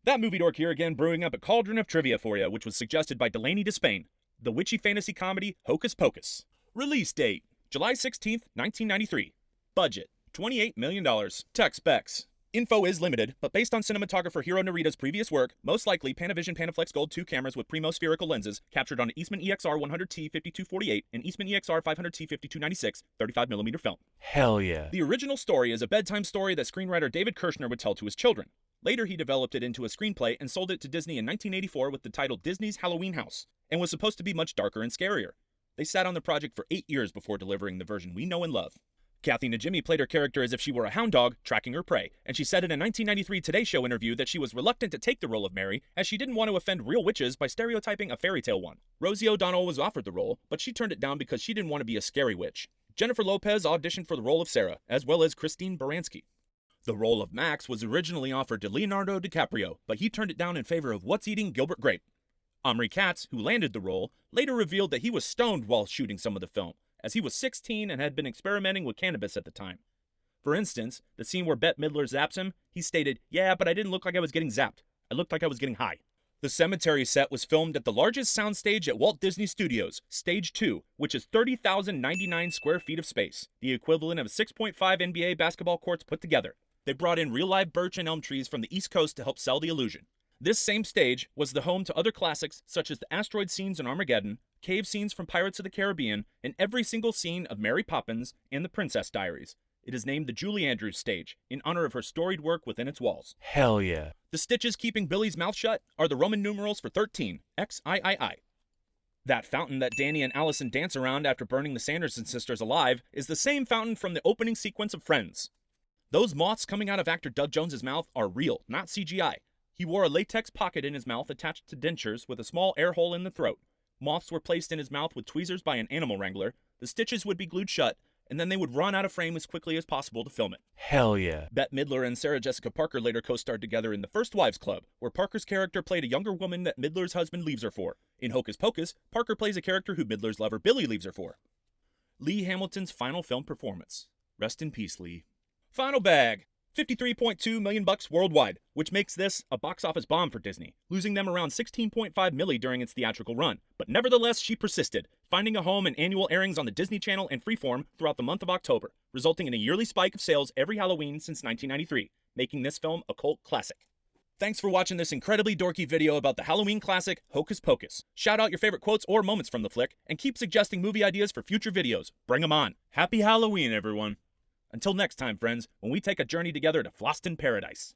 That movie dork here again brewing up a cauldron of trivia for you, which was suggested by Delaney Despain. The witchy fantasy comedy Hocus Pocus. Release date, July 16th, 1993. Budget, $28 million. Tech specs. Info is limited, but based on cinematographer Hiro Narita's previous work, most likely Panavision Panaflex Gold 2 cameras with primo spherical lenses captured on an Eastman EXR 100T 5248 and Eastman EXR 500T 5296 35mm film. Hell yeah. The original story is a bedtime story that screenwriter David Kirshner would tell to his children. Later, he developed it into a screenplay and sold it to Disney in 1984 with the title Disney's Halloween House, and was supposed to be much darker and scarier. They sat on the project for 8 years before delivering the version we know and love. Kathy Najimy played her character as if she were a hound dog tracking her prey, and she said in a 1993 Today Show interview that she was reluctant to take the role of Mary as she didn't want to offend real witches by stereotyping a fairy tale one. Rosie O'Donnell was offered the role, but she turned it down because she didn't want to be a scary witch. Jennifer Lopez auditioned for the role of Sarah, as well as Christine Baranski. The role of Max was originally offered to Leonardo DiCaprio, but he turned it down in favor of What's Eating Gilbert Grape. Omri Katz, who landed the role, later revealed that he was stoned while shooting some of the film, as he was 16 and had been experimenting with cannabis at the time. For instance, the scene where Bette Midler zaps him, he stated, "Yeah, but I didn't look like I was getting zapped. I looked like I was getting high." The cemetery set was filmed at the largest soundstage at Walt Disney Studios, Stage 2, which is 30,099 square feet of space, the equivalent of 6.5 NBA basketball courts put together. They brought in real live birch and elm trees from the East Coast to help sell the illusion. This same stage was the home to other classics such as the asteroid scenes in Armageddon, cave scenes from Pirates of the Caribbean, and every single scene of Mary Poppins and the Princess Diaries. It is named the Julie Andrews Stage, in honor of her storied work within its walls. Hell yeah. The stitches keeping Billy's mouth shut are the Roman numerals for 13, XIII. That fountain that Danny and Allison dance around after burning the Sanderson sisters alive is the same fountain from the opening sequence of Friends. Those moths coming out of actor Doug Jones's mouth are real, not CGI. He wore a latex pocket in his mouth attached to dentures with a small air hole in the throat. Moths were placed in his mouth with tweezers by an animal wrangler, the stitches would be glued shut, and then they would run out of frame as quickly as possible to film it. Hell yeah. Bette Midler and Sarah Jessica Parker later co-starred together in The First Wives Club, where Parker's character played a younger woman that Midler's husband leaves her for. In Hocus Pocus, Parker plays a character who Midler's lover Billy leaves her for. Lee Hamilton's final film performance. Rest in peace, Lee. Final bag. $53.2 million worldwide, which makes this a box office bomb for Disney, losing them around $16.5 million during its theatrical run. But nevertheless, she persisted, finding a home in annual airings on the Disney Channel and Freeform throughout the month of October, resulting in a yearly spike of sales every Halloween since 1993, making this film a cult classic. Thanks for watching this incredibly dorky video about the Halloween classic Hocus Pocus. Shout out your favorite quotes or moments from the flick, and keep suggesting movie ideas for future videos. Bring them on. Happy Halloween, everyone. Until next time, friends, when we take a journey together to Floston Paradise.